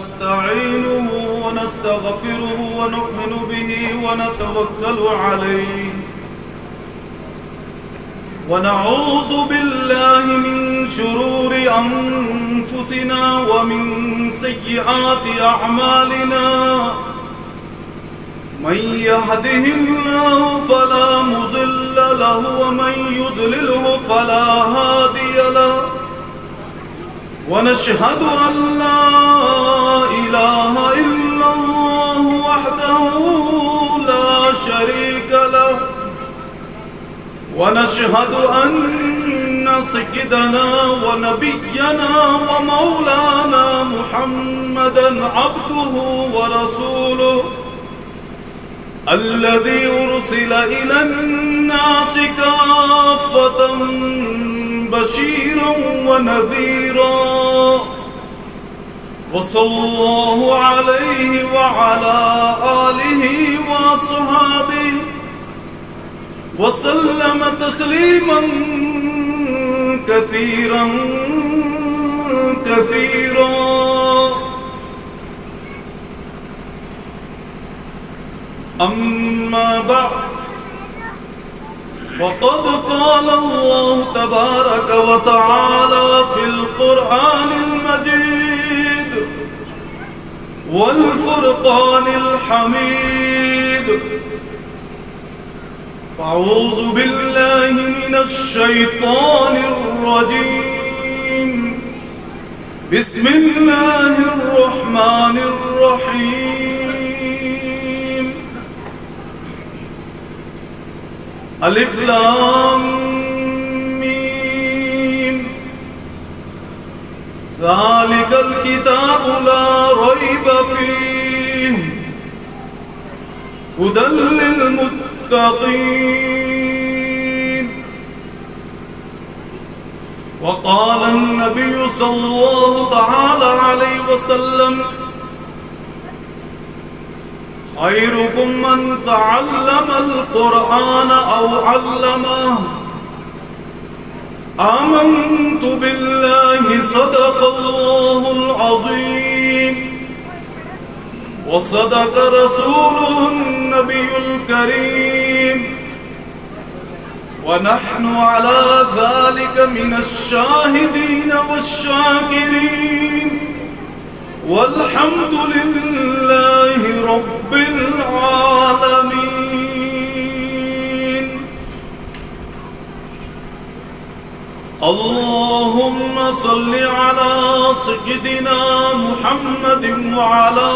ونستعينه ونستغفره ونؤمن به ونتوكل عليه ونعوذ بالله من شرور أنفسنا ومن سيئات أعمالنا من يهده الله فلا مضل له ومن يضلله فلا هادي له ونشهد أن لا إله إلا الله وحده لا شريك له ونشهد أن سيدنا ونبينا ومولانا محمدا عبده ورسوله الذي أرسل إلى الناس كافة بشيرا ونذيرا وصلى الله عليه وعلى آله وصحبه وسلم تسليما كثيرا كثيرا. أما بعد فقد قال الله تبارك وتعالى في القرآن المجيد والفرقان الحميد فأعوذ بالله من الشيطان الرجيم بسم الله الرحمن الرحيم الف لام میم ذلك الكتاب لا ريب فيه هدى للمتقين. وقال النبي صلى الله تعالى عليه وسلم خيركم من تعلم القرآن أو علمه. آمنت بالله صدق الله العظيم وصدق رسوله النبي الكريم ونحن على ذلك من الشاهدين والشاكرين والحمد لله رب العالمين. اللهم صل على سيدنا محمد وعلى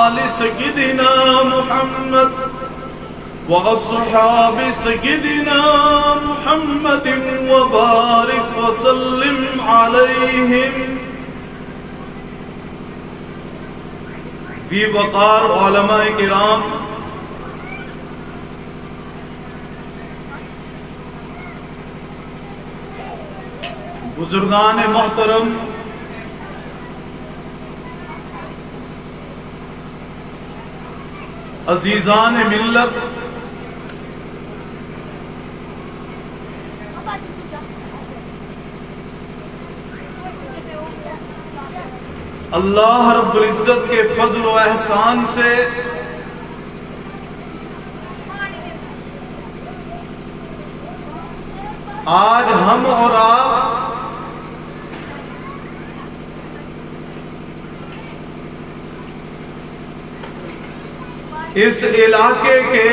آل سيدنا محمد وأصحاب سيدنا محمد وبارك وسلم عليهم. فی وقار علماء کرام، بزرگان محترم، عزیزان ملت، اللہ رب العزت کے فضل و احسان سے آج ہم اور آپ اس علاقے کے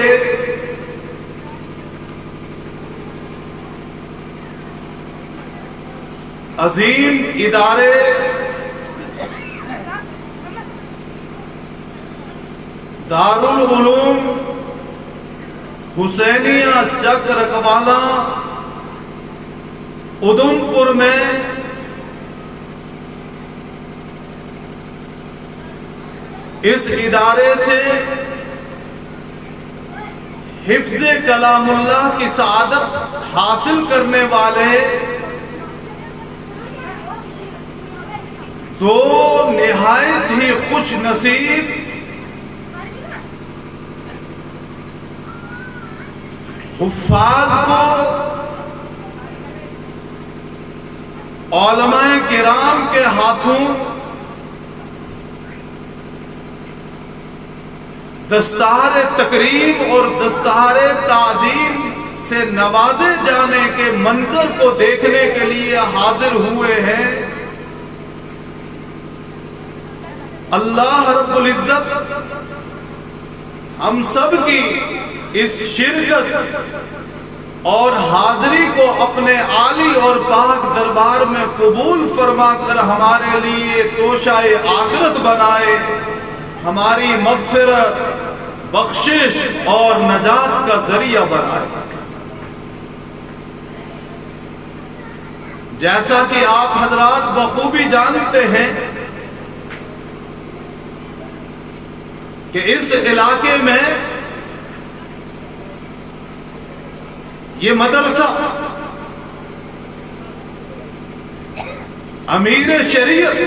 عظیم ادارے دارالعلوم حسینیہ چک رکوالا ادھمپور میں اس ادارے سے حفظ کلام اللہ کی سعادت حاصل کرنے والے دو نہایت ہی خوش نصیب حفاظ کو علماء کرام کے ہاتھوں دستار تکریم اور دستار تعظیم سے نوازے جانے کے منظر کو دیکھنے کے لیے حاضر ہوئے ہیں۔ اللہ رب العزت ہم سب کی اس شرکت اور حاضری کو اپنے عالی اور پاک دربار میں قبول فرما کر ہمارے لیے توشہ آخرت بنائے، ہماری مغفرت، بخشش اور نجات کا ذریعہ بنائے۔ جیسا کہ آپ حضرات بخوبی جانتے ہیں کہ اس علاقے میں یہ مدرسہ امیر شریعت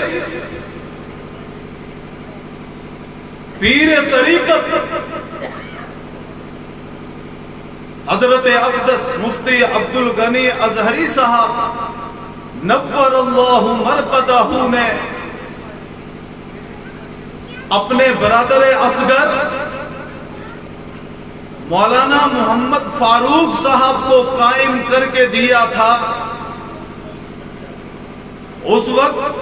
پیر طریقت حضرت اقدس مفتی عبد الغنی ازہری صاحب نور اللہ مرقدہ نے اپنے برادر اصغر مولانا محمد فاروق صاحب کو قائم کر کے دیا تھا۔ اس وقت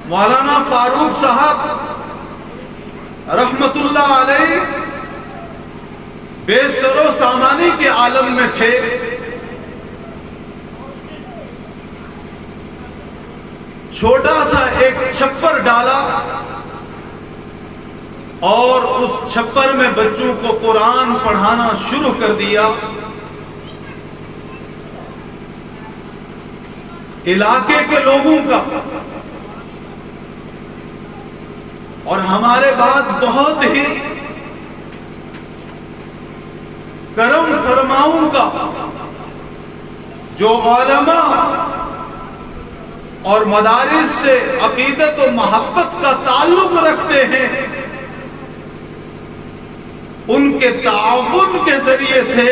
مولانا فاروق صاحب رحمت اللہ علیہ بے سر و سامانی کے عالم میں تھے۔ چھوٹا سا ایک چھپر ڈالا اور اس چھپر میں بچوں کو قرآن پڑھانا شروع کر دیا۔ علاقے کے لوگوں کا اور ہمارے بعض بہت ہی کرم فرماؤں کا جو علماء اور مدارس سے عقیدت و محبت کا تعلق رکھتے ہیں، ان کے تعاون کے ذریعے سے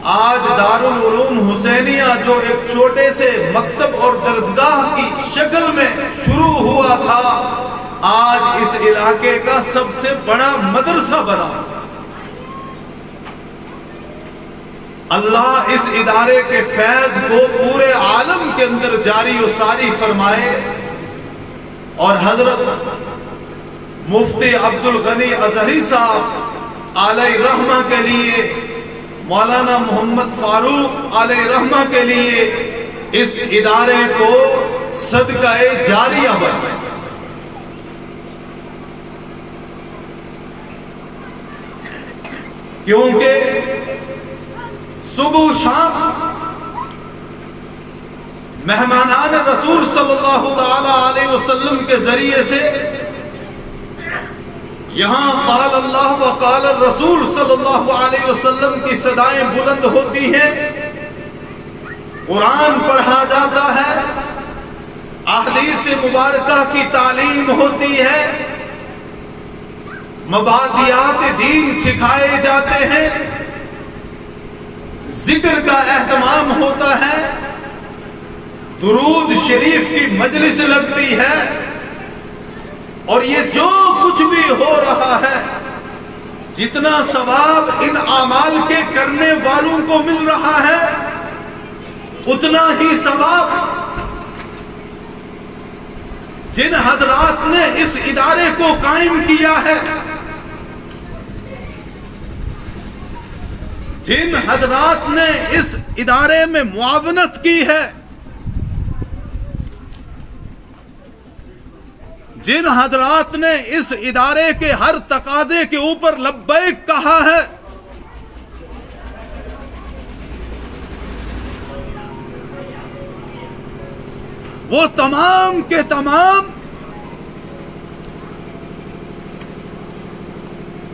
آج دارالعلوم حسینیہ جو ایک چھوٹے سے مکتب اور درسگاہ کی شکل میں شروع ہوا تھا، آج اس علاقے کا سب سے بڑا مدرسہ بنا۔ اللہ اس ادارے کے فیض کو پورے عالم کے اندر جاری و ساری فرمائے، اور حضرت مفتی عبد الغنی ازہری صاحب علیہ رحمہ کے لیے، مولانا محمد فاروق علیہ رحمہ کے لیے اس ادارے کو صدقہ جاریہ بنائے۔ کیونکہ صبح شام مہمانان رسول صلی اللہ تعالی علیہ وسلم کے ذریعے سے یہاں قال اللہ و قال الرسول صلی اللہ علیہ وسلم کی صدائیں بلند ہوتی ہیں، قرآن پڑھا جاتا ہے، احادیث مبارکہ کی تعلیم ہوتی ہے، مبادیات دین سکھائے جاتے ہیں، ذکر کا اہتمام ہوتا ہے، درود شریف کی مجلس لگتی ہے، اور یہ جو کچھ بھی ہو رہا ہے، جتنا ثواب ان اعمال کے کرنے والوں کو مل رہا ہے، اتنا ہی ثواب جن حضرات نے اس ادارے کو قائم کیا ہے، جن حضرات نے اس ادارے میں معاونت کی ہے، جن حضرات نے اس ادارے کے ہر تقاضے کے اوپر لبیک کہا ہے، وہ تمام کے تمام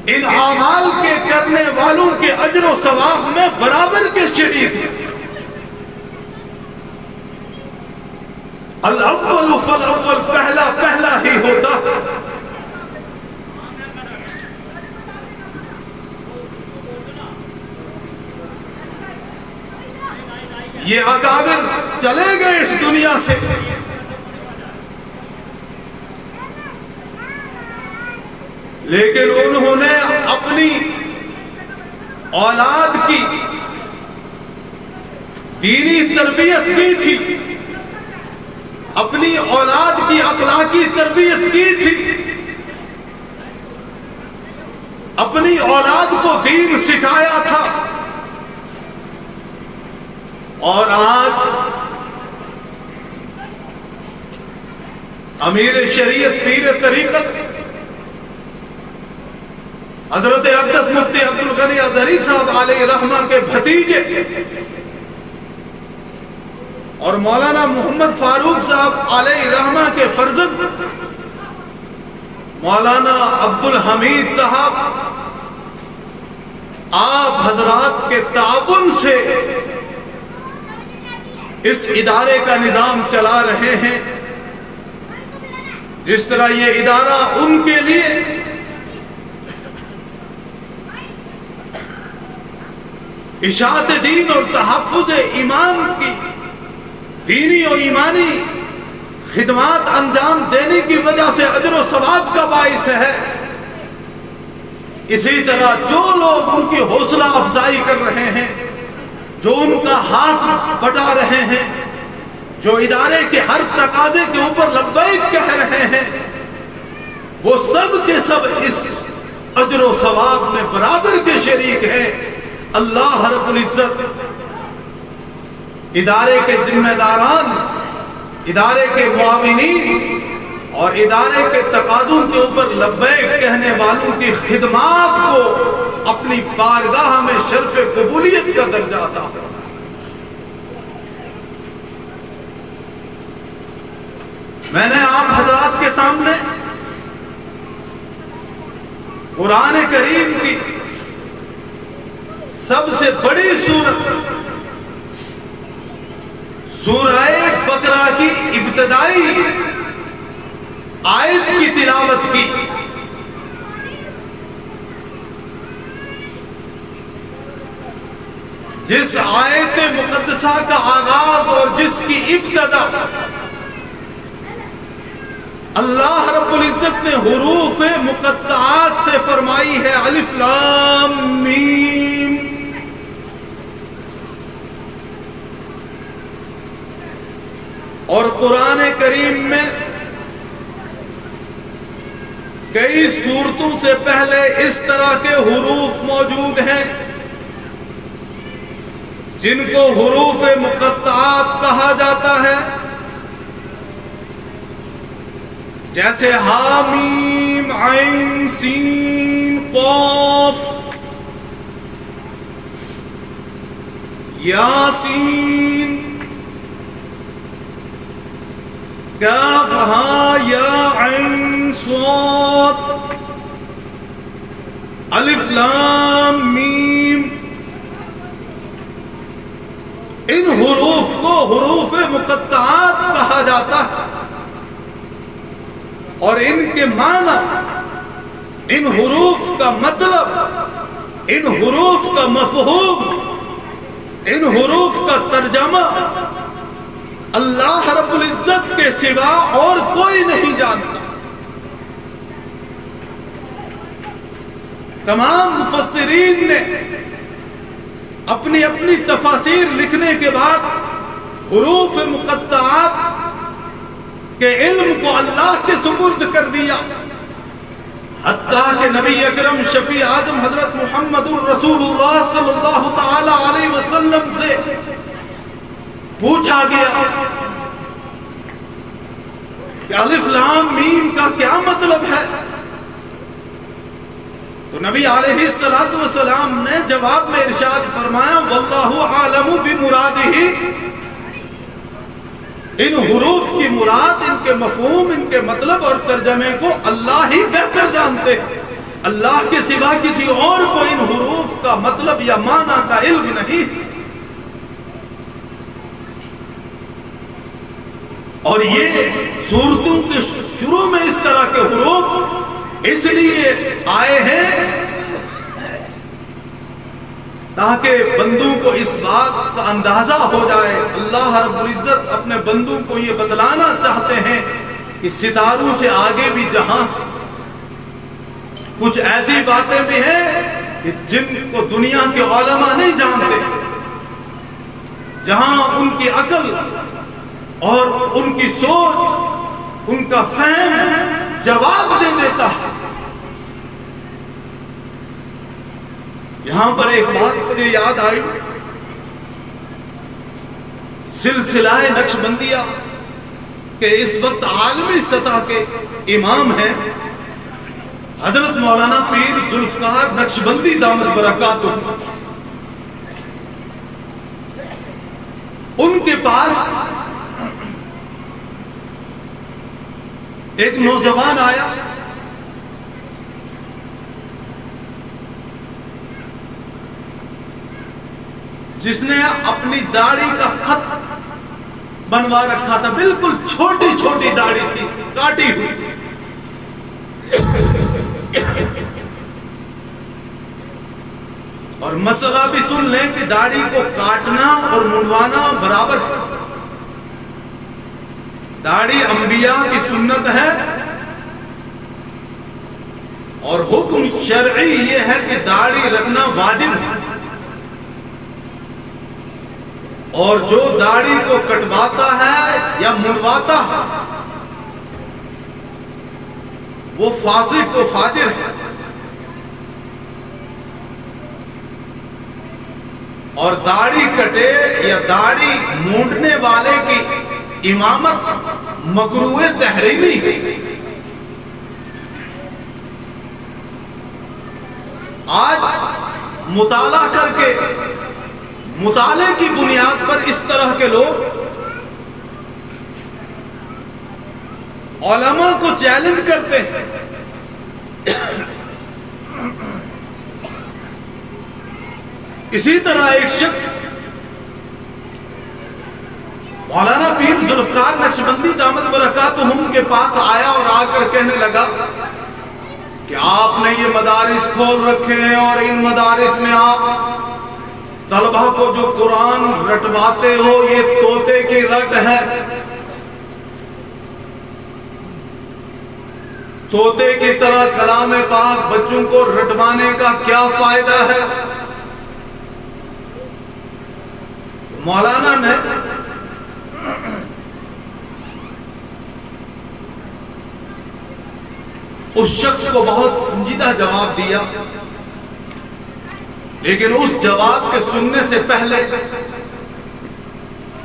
ان اعمال کے کرنے والوں کے اجر و ثواب میں برابر کے شریک ہیں۔ الاول فالاول، پہلا پہلا ہی ہوتا۔ یہ اکابر چلے گئے اس دنیا سے، لیکن انہوں نے اپنی اولاد کی دینی تربیت کی تھی، اپنی اولاد کی اخلاقی تربیت کی تھی، اپنی اولاد کو دین سکھایا تھا، اور آج امیر شریعت پیر طریقت حضرت اقدس مفتی عبدالغنی اظہری صاحب علیہ رحمہ کے بھتیجے اور مولانا محمد فاروق صاحب علیہ رحمہ کے فرزند مولانا عبدالحمید صاحب آپ حضرات کے تعاون سے اس ادارے کا نظام چلا رہے ہیں. جس طرح یہ ادارہ ان کے لیے اشاعت دین اور تحفظ ایمان کی دینی اور ایمانی خدمات انجام دینے کی وجہ سے اجر و ثواب کا باعث ہے، اسی طرح جو لوگ ان کی حوصلہ افزائی کر رہے ہیں، جو ان کا ہاتھ بٹا رہے ہیں، جو ادارے کے ہر تقاضے کے اوپر لبیک کہہ رہے ہیں، وہ سب کے سب اس اجر و ثواب میں برابر کے شریک ہیں. اللہ رب العزت ادارے کے ذمہ داران، ادارے کے معاونین اور ادارے کے تقاضوں کے اوپر لبیک کہنے والوں کی خدمات کو اپنی بارگاہ میں شرف قبولیت کا درجہ عطا فرمائے. میں نے آپ حضرات کے سامنے قرآن کریم کی سب سے بڑی سورت سورہ بقرہ کی ابتدائی آیت کی تلاوت کی. جس آیت مقدسہ کا آغاز اور جس کی ابتدا اللہ رب العزت نے حروف مقطعات سے فرمائی ہے، الف لام میم. اور قرآن کریم میں کئی سورتوں سے پہلے اس طرح کے حروف موجود ہیں جن کو حروف مقطعات کہا جاتا ہے، جیسے حامیم عین سین قاف یاسین کاف ہا یا عین صاد الف لام میم. ان حروف کو حروف مقطعات کہا جاتا ہے اور ان کے معنی، ان حروف کا مطلب، ان حروف کا مفہوم، ان حروف کا ترجمہ اللہ رب العزت کے سوا اور کوئی نہیں جانتا. تمام مفسرین نے اپنی اپنی تفاسیر لکھنے کے بعد حروف مقطعات کہ علم کو اللہ کے سپرد کر دیا، حتیٰ کہ نبی اکرم شفیع اعظم حضرت محمد الرسول اللہ صلی اللہ تعالی علیہ وسلم سے پوچھا گیا کہ الف لام میم کا کیا مطلب ہے؟ تو نبی علیہ السلام نے جواب میں ارشاد فرمایا، واللہ عالم بمرادہ. ان حروف کی مراد، ان کے مفہوم، ان کے مطلب اور ترجمے کو اللہ ہی بہتر جانتے ہیں. اللہ کے سوا کسی اور کو ان حروف کا مطلب یا معنی کا علم نہیں. اور یہ سورتوں کے شروع میں اس طرح کے حروف اس لیے آئے ہیں تاکہ بندوں کو اس بات کا اندازہ ہو جائے. اللہ رب العزت اپنے بندوں کو یہ بتلانا چاہتے ہیں کہ ستاروں سے آگے بھی جہاں، کچھ ایسی باتیں بھی ہیں کہ جن کو دنیا کے علماء نہیں جانتے، جہاں ان کی عقل اور ان کی سوچ، ان کا فہم جواب دے دیتا ہے۔ یہاں پر ایک بات مجھے یاد آئی، سلسلہ نقشبندیہ کہ اس وقت عالمی سطح کے امام ہیں حضرت مولانا پیر ذوالفقار نقشبندی دامت برکاتہ، ان کے پاس ایک نوجوان آیا، جس نے اپنی داڑھی کا خط بنوا رکھا تھا، بالکل چھوٹی چھوٹی داڑھی تھی، کاٹی ہوئی۔ اور مسئلہ بھی سن لیں کہ داڑھی کو کاٹنا اور منڈوانا برابر ہے۔ داڑھی انبیاء کی سنت ہے، اور حکم شرعی یہ ہے کہ داڑھی رکھنا واجب ہے، اور جو داڑھی کو کٹواتا ہے یا منڈواتا ہے وہ فاسق و فاجر ہے۔ اور داڑھی کٹے یا داڑھی مونڈنے والے کی امامت مکروہ تحریمی۔ آج مطالعہ کر کے، مطالعے کی بنیاد پر اس طرح کے لوگ علماء کو چیلنج کرتے ہیں۔ اسی طرح ایک شخص مولانا پیر ذوالفقار نقشبندی دامت برکاتہم کے پاس آیا اور آ کر کہنے لگا کہ آپ نے یہ مدارس کھول رکھے ہیں، اور ان مدارس میں آپ طلبہ کو جو قرآن رٹواتے ہو یہ طوطے کی رٹ ہے، طوطے کی طرح کلام پاک بچوں کو رٹوانے کا کیا فائدہ ہے؟ مولانا نے اس شخص کو بہت سنجیدہ جواب دیا، لیکن اس جواب کے سننے سے پہلے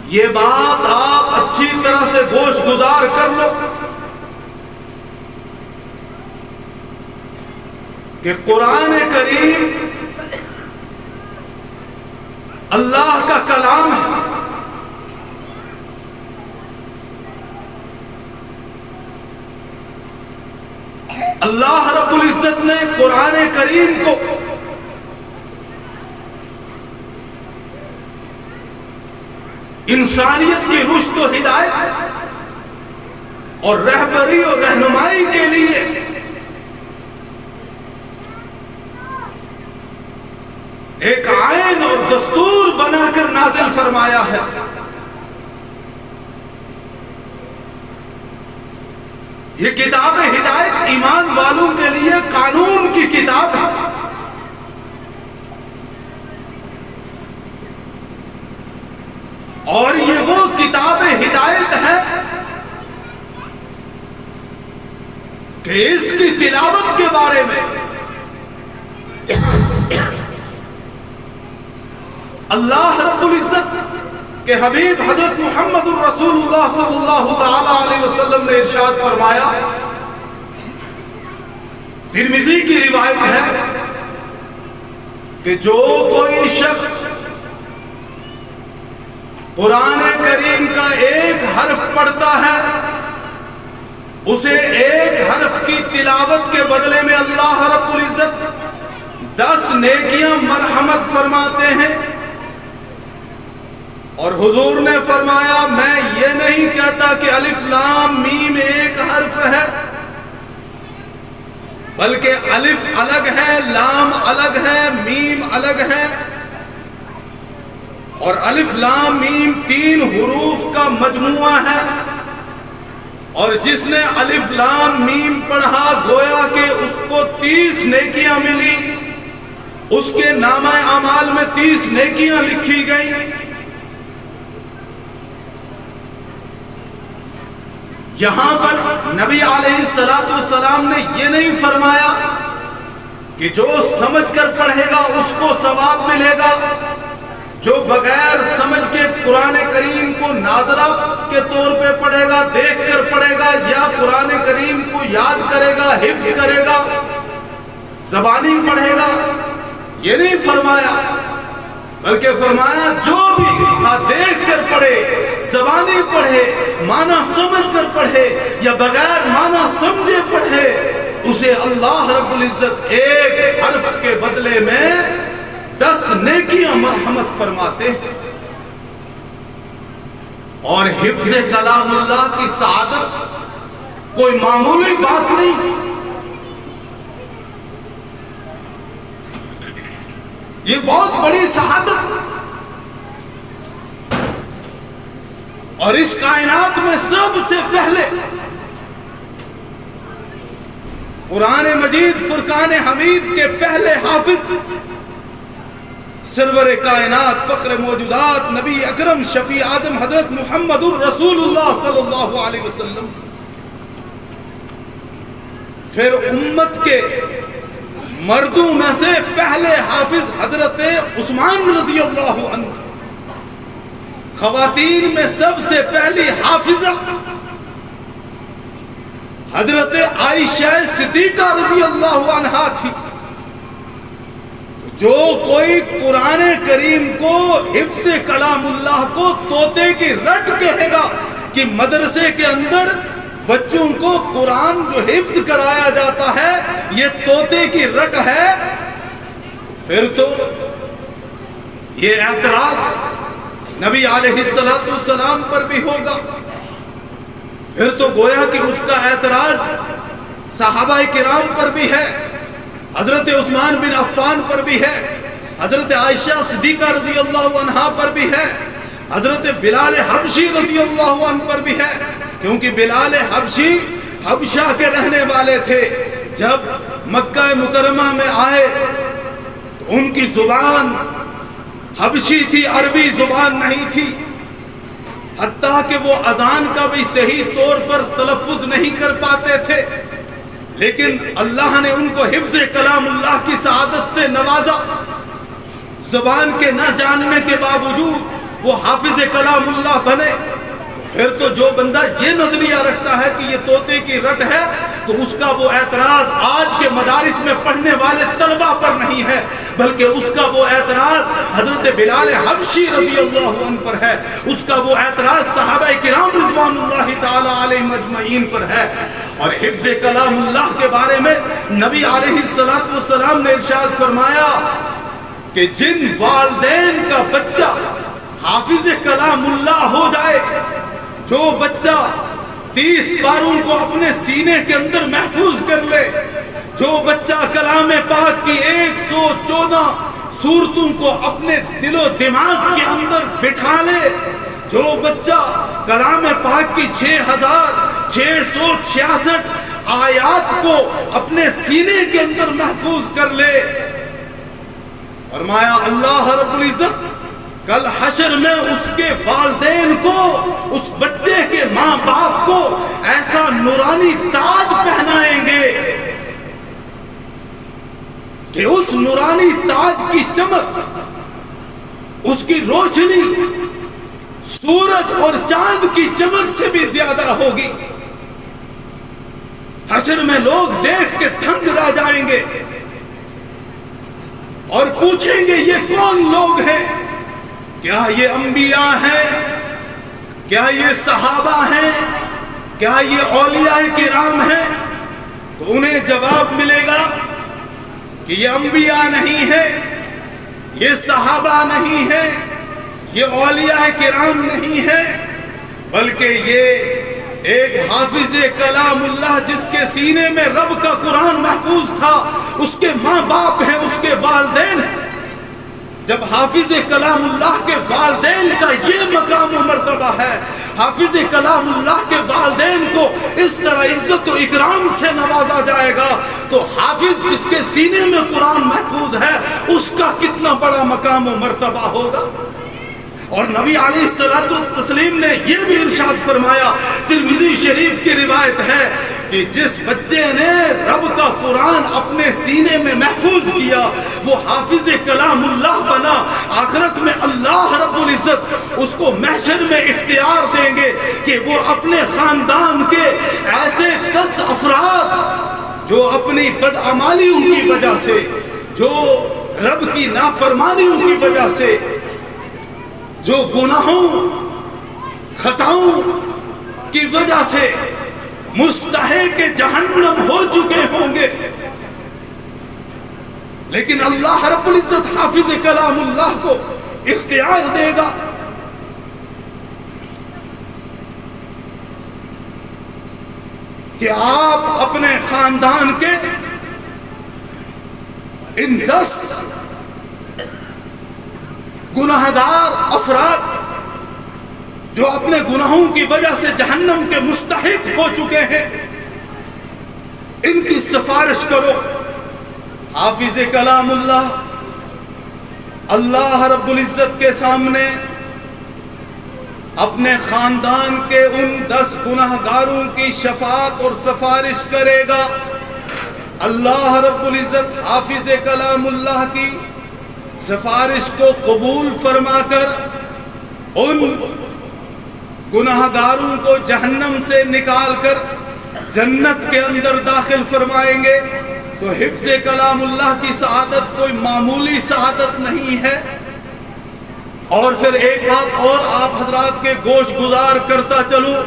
یہ بات آپ اچھی طرح سے گوش گزار کر لو کہ قرآن کریم اللہ کا کلام ہے۔ اللہ رب العزت نے قرآن کریم کو انسانیت کی رشد و ہدایت اور رہبری اور رہنمائی کے لیے ایک آئین اور دستور بنا کر نازل فرمایا ہے۔ یہ کتاب ہدایت ایمان والوں کے لیے قانون کی کتاب ہے، اور یہ وہ کتاب ہدایت ہے کہ اس کی تلاوت کے بارے میں اللہ رب العزت کہ حبیب حضرت محمد الرسول اللہ صلی اللہ تعالی علیہ وسلم نے ارشاد فرمایا، ترمذی کی روایت ہے کہ جو کوئی شخص قرآن کریم کا ایک حرف پڑھتا ہے، اسے ایک حرف کی تلاوت کے بدلے میں اللہ رب العزت 10 نیکیاں مرحمت فرماتے ہیں۔ اور حضور نے فرمایا، میں یہ نہیں کہتا کہ الف لام میم ایک حرف ہے، بلکہ الف الگ ہے، لام الگ ہے، میم الگ ہے، اور الف لام میم 3 حروف کا مجموعہ ہے۔ اور جس نے الف لام میم پڑھا گویا کہ اس کو 30 نیکیاں ملی، اس کے نامہ اعمال میں 30 نیکیاں لکھی گئیں۔ یہاں پر نبی علیہ السلام نے یہ نہیں فرمایا کہ جو سمجھ کر پڑھے گا اس کو ثواب ملے گا، جو بغیر سمجھ کے قرآن کریم کو ناظرہ کے طور پہ پڑھے گا، دیکھ کر پڑھے گا، یا قرآن کریم کو یاد کرے گا، حفظ کرے گا، زبانی پڑھے گا، یہ نہیں فرمایا، بلکہ فرمایا جو بھی دیکھ کر پڑھے، زبانی پڑھے، معنی سمجھ کر پڑھے یا بغیر معنی سمجھے پڑھے، اسے اللہ رب العزت ایک حرف کے بدلے میں 10 نیکیاں مرحمت فرماتے ہیں۔ اور حفظ کلام اللہ کی سعادت کوئی معمولی بات نہیں، یہ بہت بڑی سعادت، اور اس کائنات میں سب سے پہلے قرآن مجید فرقان حمید کے پہلے حافظ سرور کائنات فخر موجودات نبی اکرم شفیع اعظم حضرت محمد الرسول اللہ صلی اللہ علیہ وسلم، پھر امت کے مردوں میں سے پہلے حافظ حضرت عثمان رضی اللہ عنہ، خواتین میں سب سے پہلی حافظہ حضرت عائشہ صدیقہ رضی اللہ عنہا تھی۔ جو کوئی قرآن کریم کو حفظ کلام اللہ کو طوطے کی رٹ کہے گا کہ مدرسے کے اندر بچوں کو قرآن جو حفظ کرایا جاتا ہے یہ طوطے کی رٹ ہے، پھر تو یہ اعتراض نبی علیہ السلام پر بھی ہوگا، پھر تو گویا کہ اس کا اعتراض صحابہ کرام پر بھی ہے، حضرت عثمان بن عفان پر بھی ہے، حضرت عائشہ صدیقہ رضی اللہ عنہا پر بھی ہے، حضرت بلال حبشی رضی اللہ عنہ پر بھی ہے، کیونکہ بلال حبشی حبشہ کے رہنے والے تھے، جب مکہ مکرمہ میں آئے تو ان کی زبان حبشی تھی، عربی زبان نہیں تھی، حتیٰ کہ وہ اذان کا بھی صحیح طور پر تلفظ نہیں کر پاتے تھے، لیکن اللہ نے ان کو حفظ کلام اللہ کی سعادت سے نوازا، زبان کے نہ جاننے کے باوجود وہ حافظ کلام اللہ بنے۔ پھر تو جو بندہ یہ نظریہ رکھتا ہے کہ یہ طوطے کی رٹ ہے تو اس کا وہ اعتراض آج کے مدارس میں پڑھنے والے طلبہ پر نہیں ہے، بلکہ اس کا وہ اعتراض حضرت بلال حبشی رضی اللہ عنہ پر ہے، اس کا وہ اعتراض صحابہ کرام رضوان اللہ تعالی علیہم اجمعین پر ہے۔ اور حفظ کلام اللہ کے بارے میں نبی علیہ السلام نے ارشاد فرمایا کہ جن والدین کا بچہ حافظ کلام اللہ ہو جائے، جو بچہ 30 پاروں کو اپنے سینے کے اندر محفوظ کر لے، جو بچہ کلام پاک کی 114 سورتوں کو اپنے دل و دماغ کے اندر بٹھا لے، جو بچہ کلام پاک کی 6666 آیات کو اپنے سینے کے اندر محفوظ کر لے، فرمایا اللہ رب العزت کل حشر میں اس کے والدین کو، اس بچے کے ماں باپ کو ایسا نورانی تاج پہنائیں گے کہ اس نورانی تاج کی چمک، اس کی روشنی سورج اور چاند کی چمک سے بھی زیادہ ہوگی۔ حشر میں لوگ دیکھ کے تھنگ رہ جائیں گے اور پوچھیں گے یہ کون لوگ ہیں؟ کیا یہ انبیاء ہیں؟ کیا یہ صحابہ ہیں؟ کیا یہ اولیاء کرام ہیں؟ تو انہیں جواب ملے گا کہ یہ انبیاء نہیں ہے، یہ صحابہ نہیں ہے، یہ اولیاء کرام نہیں ہے، بلکہ یہ ایک حافظ کلام اللہ جس کے سینے میں رب کا قرآن محفوظ تھا، اس کے ماں باپ ہیں، اس کے والدین ہیں۔ جب حافظ کلام اللہ کے والدین کا یہ مقام و مرتبہ ہے، حافظ کلام اللہ کے والدین کو اس طرح عزت و اکرام سے نوازا جائے گا تو حافظ جس کے سینے میں قرآن محفوظ ہے اس کا کتنا بڑا مقام و مرتبہ ہوگا۔ اور نبی علیہ الصلوۃ والتسلیم نے یہ بھی ارشاد فرمایا، ترمذی شریف کی روایت ہے کہ جس بچے نے رب کا قرآن اپنے سینے میں محفوظ کیا وہ حافظ کلام اللہ بنا، آخرت میں اللہ رب العزت اس کو محشر میں اختیار دیں گے کہ وہ اپنے خاندان کے ایسے 10 افراد جو اپنی بدعمالیوں کی وجہ سے، جو رب کی نافرمانیوں کی وجہ سے، جو گناہوں خطاؤں کی وجہ سے مستحق جہنم ہو چکے ہوں گے، لیکن اللہ رب العزت حافظ کلام اللہ کو اختیار دے گا کہ آپ اپنے خاندان کے ان 10 گناہگار افراد جو اپنے گناہوں کی وجہ سے جہنم کے مستحق ہو چکے ہیں ان کی سفارش کرو۔ حافظ کلام اللہ اللہ رب العزت کے سامنے اپنے خاندان کے ان 10 گناہگاروں کی شفاعت اور سفارش کرے گا۔ اللہ رب العزت حافظ کلام اللہ کی سفارش کو قبول فرما کر ان گناہگاروں کو جہنم سے نکال کر جنت کے اندر داخل فرمائیں گے۔ تو حفظ کلام اللہ کی سعادت کوئی معمولی سعادت نہیں ہے۔ اور پھر ایک بات اور آپ حضرات کے گوش گزار کرتا چلوں،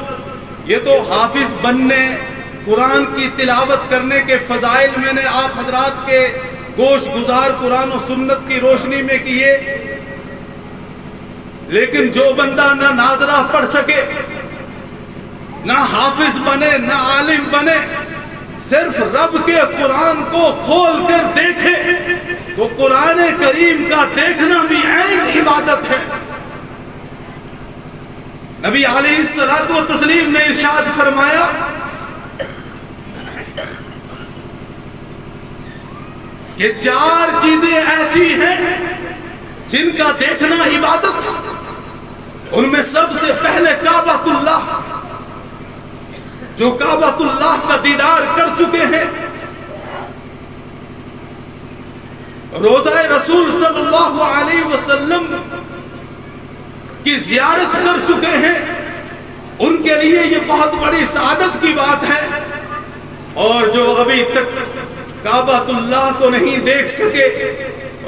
یہ تو حافظ بننے، قرآن کی تلاوت کرنے کے فضائل میں نے آپ حضرات کے گوش گزار قرآن و سنت کی روشنی میں کیے، لیکن جو بندہ نہ ناظرہ پڑھ سکے، نہ حافظ بنے، نہ عالم بنے، صرف رب کے قرآن کو کھول کر دیکھے تو قرآن کریم کا دیکھنا بھی عین عبادت ہے۔ نبی علیہ الصلوۃ والتسلیم نے ارشاد فرمایا کہ 4 چیزیں ایسی ہیں جن کا دیکھنا عبادت ہے۔ ان میں سب سے پہلے کعبۃ اللہ، جو کعبۃ اللہ کا دیدار کر چکے ہیں، روضہ رسول صلی اللہ علیہ وسلم کی زیارت کر چکے ہیں، ان کے لیے یہ بہت بڑی سعادت کی بات ہے۔ اور جو ابھی تک کعبۃ اللہ کو نہیں دیکھ سکے،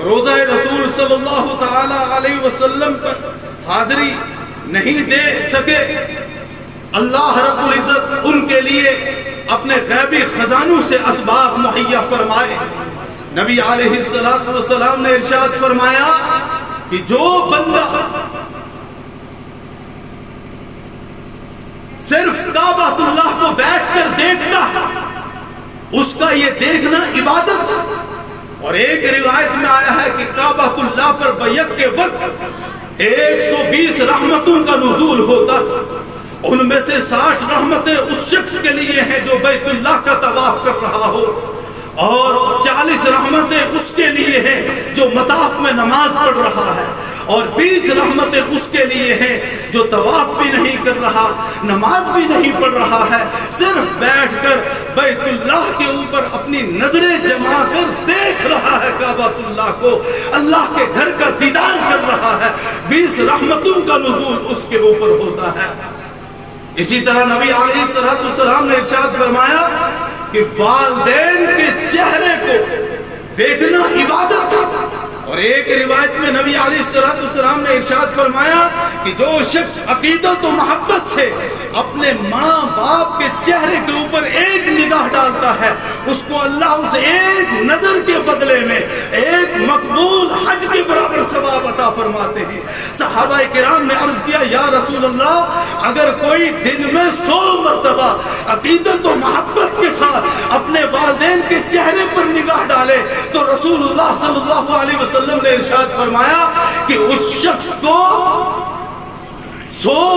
روضہ رسول صلی اللہ تعالی علیہ وسلم پر حاضری نہیں دے سکے، اللہ رب العزت ان کے لیے اپنے غیبی خزانوں سے اسباب مہیا فرمائے۔ نبی علیہ الصلوۃ والسلام نے ارشاد فرمایا کہ جو بندہ صرف کعبۃ اللہ کو بیٹھ کر دیکھتا ہے اس کا یہ دیکھنا عبادت ہے۔ اور ایک روایت میں آیا ہے کہ کعبۃ اللہ پر بیعت کے وقت 120 رحمتوں کا نزول ہوتا، ان میں سے 60 رحمتیں اس شخص کے لیے ہیں جو بیت اللہ کا طواف کر رہا ہو، اور 40 رحمتیں اس کے لیے ہیں جو مطاف میں نماز پڑھ رہا ہے، اور 20 رحمتیں اس کے لیے ہیں جو طواف بھی نہیں کر رہا، نماز بھی نہیں پڑھ رہا ہے، صرف بیٹھ کر بیت اللہ کے اوپر اپنی نظریں جما کر دیکھ رہا ہے کعبۃ اللہ کو، اللہ کے گھر کا دیدار کر رہا ہے، 20 رحمتوں کا نزول اس کے اوپر ہوتا ہے۔ اسی طرح نبی علیہ الصلوۃ والسلام نے ارشاد فرمایا کہ والدین کے چہرے کو دیکھنا عبادت ہے۔ اور ایک روایت میں نبی علیہ الصلوۃ والسلام نے ارشاد فرمایا کہ جو شخص عقیدت و محبت سے اپنے ماں باپ کے چہرے کے اوپر ایک نگاہ ڈالتا ہے، اس کو اللہ اسے ایک نظر کے بدلے میں ایک مقبول حج کے برابر ثواب عطا فرماتے ہیں۔ صحابہ کرام نے عرض کیا یا رسول اللہ، اگر کوئی دن میں 100 مرتبہ عقیدت و محبت کے ساتھ اپنے والدین کے چہرے پر نگاہ ڈالے تو رسول اللہ صلی اللہ علیہ وسلم نے ارشاد فرمایا کہ اس شخص کو 100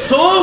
100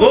2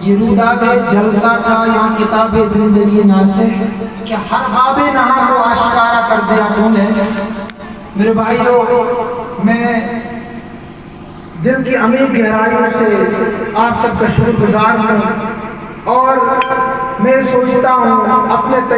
یہ روداد جلسہ تھا یا کتاب زندگی ناصح کہ ہر باب نہا کو آشکارا کر دیا تو نے. میرے بھائیوں، میں دل کی عمیق گہرائیوں سے آپ سب کا شکر گزار ہوں، اور میں سوچتا ہوں اپنے